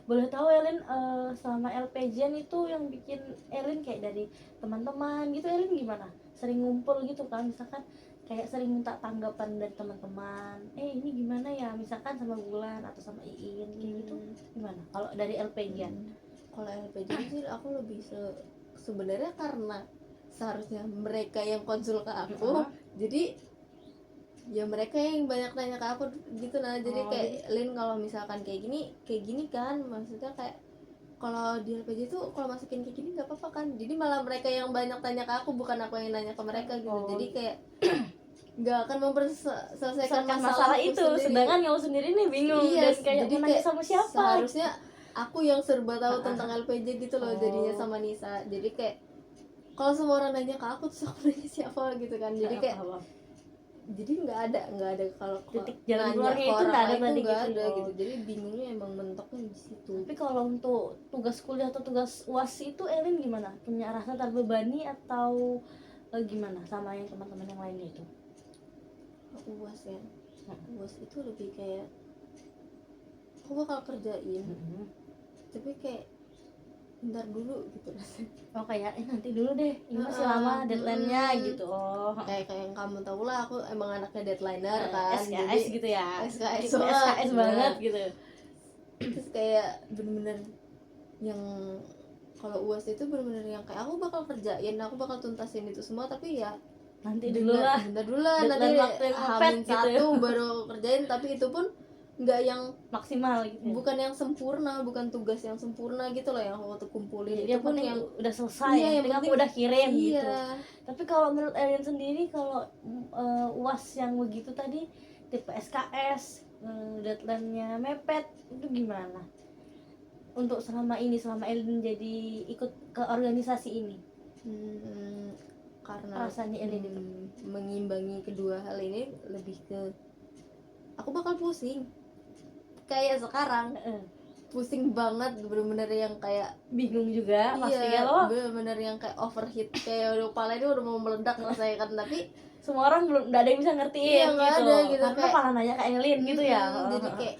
boleh tahu Elin, selama LPJ itu yang bikin Elin kayak dari teman-teman gitu, Elin gimana? Sering ngumpul gitu kan, misalkan kayak sering minta tanggapan dari teman-teman, ini gimana ya, misalkan sama Bulan atau sama Iin kayak gitu, gimana kalau dari LPJ? Kalau LPJ sih aku lebih sebenarnya karena seharusnya mereka yang konsul ke aku, jadi ya mereka yang banyak tanya ke aku gitu. Nah jadi kayak Lin kalau misalkan kayak gini kan, maksudnya kayak kalau di LPJ tuh kalau masukin kayak gini nggak apa-apa kan, jadi malah mereka yang banyak tanya ke aku, bukan aku yang nanya ke mereka gitu. Jadi kayak nggak akan memperselesaikan masalah itu sendiri. Sedangkan kamu sendiri nih bingung, iya, dan kayak jadi mau nanya kayak sama siapa seharusnya aku yang serba tahu tentang LPJ gitu loh, jadinya sama Nisa. Jadi kayak kalau semua orang nanya ke aku terus aku nanya siapa gitu kan, jadi kayak jadi nggak ada kalau titik jalan nanya keluarnya ke itu orang nggak ada lain tuh tadi nggak gitu. ada gitu. Jadi bingungnya emang mentoknya di situ. Tapi kalau untuk tugas kuliah atau tugas UAS itu Elin gimana? Punya rasa terbebani atau gimana sama yang teman-teman yang lainnya itu? UAS ya, UAS itu lebih kayak aku bakal kerjain, tapi kayak ntar dulu gitu rasanya. Oh kayak nanti dulu deh, ini masih lama deadline-nya gitu. Kayak yang kamu tahu lah, aku emang anaknya deadlineer kan, SKS jadi gitu ya, SKS banget gitu. Terus kayak bener-bener yang kalau UAS itu bener-bener yang kayak aku bakal kerjain, aku bakal tuntasin itu semua, tapi ya nanti dulu lah, nanti Hamin satu baru kerjain. Tapi itu pun nggak yang maksimal gitu ya? Bukan yang sempurna, bukan tugas yang sempurna gitu loh yang aku tuh kumpulin. Jadi itu pun yang udah selesai, yang penting aku udah kirim gitu. Tapi kalau menurut Elin sendiri, kalau UAS yang begitu tadi, tipe SKS, deadline-nya mepet, itu gimana? Untuk selama Elin jadi ikut ke organisasi ini, karena rasanya Elin itu mengimbangi kedua hal ini lebih ke aku bakal pusing kayak sekarang, pusing banget, bener-bener yang kayak bingung juga pastinya loh, bener-bener yang kayak overheat, kayak udah kepala ini udah mau meledak rasanya kan. Tapi semua orang belum ada yang bisa ngertiin gitu, ada, gitu, karena kayak malah nanya ke Elin gitu ya. Jadi kayak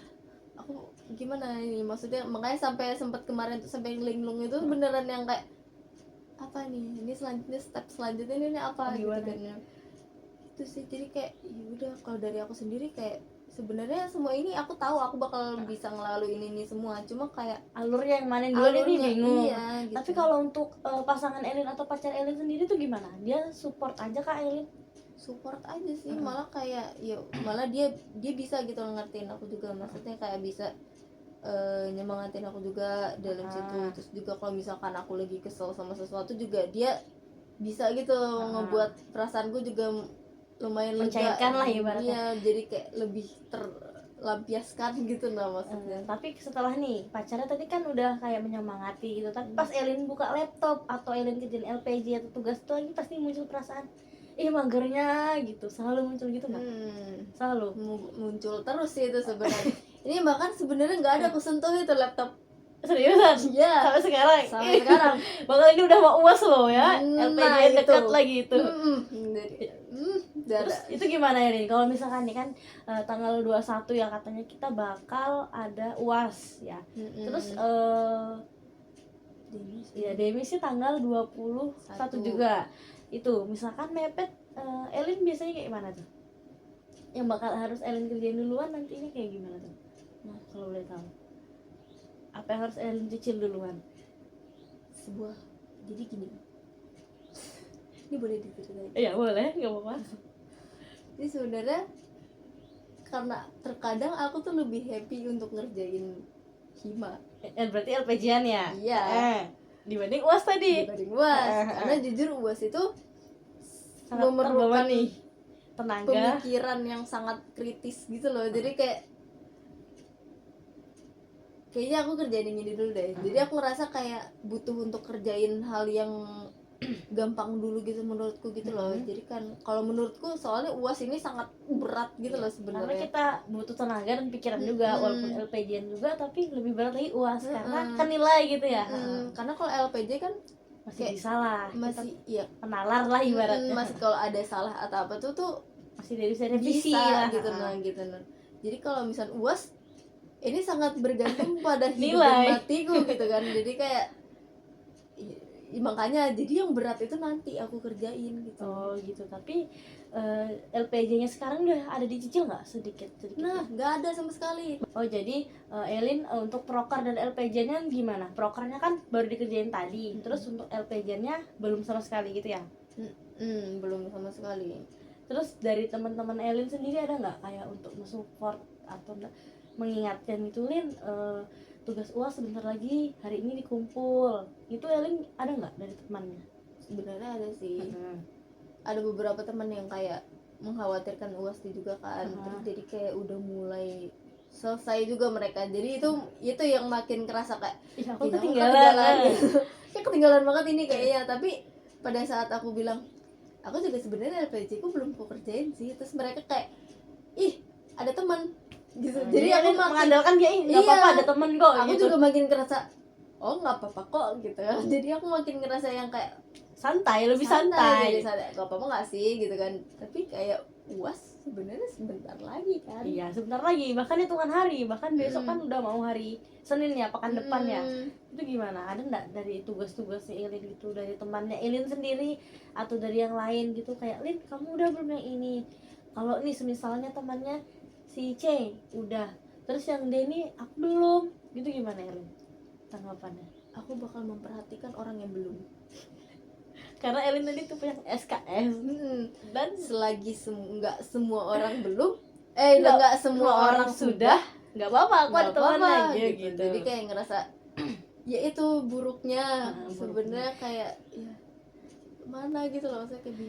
aku gimana ini, maksudnya makanya sampai sempat kemarin tuh sampai linglung itu beneran yang kayak apa nih, ini selanjutnya step selanjutnya ini apa gitu kan ya. Itu sih, jadi kayak ya udah, kalau dari aku sendiri kayak sebenarnya semua ini aku tahu aku bakal bisa ngelaluin ini semua, cuma kayak alurnya yang mana dulu ini bingung. Gitu. Tapi kalau untuk pasangan Elin atau pacar Elin sendiri tuh gimana? Dia support aja Kak Elin? Support aja sih, malah kayak ya malah dia bisa gitu ngertiin aku juga, maksudnya kayak bisa nyemangatin aku juga dalam situ. Terus juga kalau misalkan aku lagi kesel sama sesuatu juga dia bisa gitu ngebuat perasaanku juga lumayan mencairkan lah ibaratnya. Iya, jadi kayak lebih terlampiaskan gitu lah maksudnya. Tapi setelah nih pacarnya tadi kan udah kayak menyemangati gitu, tapi pas Elin buka laptop atau Elin kerjain LPJ atau tugas tuh lagi, pasti muncul perasaan magernya gitu, selalu muncul gitu nggak? Selalu muncul terus sih itu sebenarnya. Ini bahkan sebenarnya nggak ada aku sentuh itu laptop. Seriusan? Iya. Sampai sekarang. Bahkan ini udah mau UAS loh ya. LPJ dekat lagi itu. Terus itu gimana ya nih? Kalau misalkan nih kan tanggal 21 ya katanya kita bakal ada UAS ya. Terus demisnya tanggal 21 juga. Itu misalkan mepet, Elin biasanya kayak gimana tuh? Yang bakal harus Elin kerjain duluan nantinya kayak gimana tuh? Nah, kalau boleh tahu, apa yang harus Elin cicil duluan? Jadi gini, ini boleh diceritain? Iya boleh, nggak apa-apa. Ini sebenarnya karena terkadang aku tuh lebih happy untuk ngerjain hima. Berarti LPJ-an ya? Iya. Dibanding UAS tadi. Karena jujur UAS itu sangat memerlukan nih tenaga, pemikiran yang sangat kritis gitu loh. Jadi kayaknya aku kerjain yang ini dulu deh. Jadi aku ngerasa kayak butuh untuk kerjain hal yang gampang dulu gitu menurutku gitu loh. Jadi kan kalau menurutku soalnya UAS ini sangat berat gitu loh sebenarnya. Karena kita butuh tenaga dan pikiran juga, walaupun LPJ juga, tapi lebih berat lagi UAS karena kan nilai gitu ya. Karena kalau LPJ kan masih bisa lah, masih ya penalar lah ibaratnya. Masih kalau ada salah atau apa tuh masih dari revisi lah gitu nah. Jadi kalau misal UAS ini sangat bergantung pada hidup Nilai. dan matiku gitu kan. Jadi kayak makanya jadi yang berat itu nanti aku kerjain gitu. Oh gitu. Tapi LPJ-nya sekarang udah ada dicicil nggak sedikit? Nah, nggak ada sama sekali. Oh jadi Elin untuk proker dan LPJ-nya gimana? Prokernya kan baru dikerjain tadi, terus untuk LPJ-nya belum sama sekali gitu ya? Belum sama sekali. Terus dari teman-teman Elin sendiri ada nggak kayak untuk mensupport atau mengingatkan gitu, Lin, tugas UAS sebentar lagi, hari ini dikumpul. Itu Elin ada nggak dari temannya? Sebenarnya ada sih. Ada beberapa teman yang kayak mengkhawatirkan UAS juga kan. Terus jadi kayak udah mulai selesai juga mereka. Jadi itu yang makin kerasa kayak aku "Ih, ketinggalan. gitu." Kayak ketinggalan banget ini kayaknya. Tapi pada saat aku bilang aku juga sebenarnya LPJ ku belum aku kerjain sih, terus mereka kayak ih ada teman gitu. Jadi aku makin mengandalkan dia, nggak iya, apa-apa ada temen kok. aku gitu. juga makin kerasa oh nggak apa-apa kok gitu. Jadi aku makin ngerasa yang kayak santai, lebih santai. jadi nggak apa-apa nggak sih gitu kan. Tapi kayak UAS sebenarnya sebentar lagi kan. Iya, sebentar lagi, bahkan hitungan hari, bahkan besok kan udah mau hari Senin ya, pekan depan ya. Itu gimana? Ada nggak dari tugas-tugasnya Elin gitu, dari temannya Elin sendiri atau dari yang lain gitu, kayak Lin kamu udah belum yang ini? Kalau nih semisalnya temannya si C udah, terus yang D ini aku belum, gitu gimana Elin tanggapannya? Aku bakal memperhatikan orang yang belum. Karena Elin tadi tuh punya SKS Dan selagi nggak semua orang belum nggak semua orang sudah, nggak apa-apa, aku ada nggak teman apa-apa aja gitu. Jadi kayak ngerasa ya itu buruknya buruknya. sebenarnya kayak ya mana gitu loh, saya kayak bingung.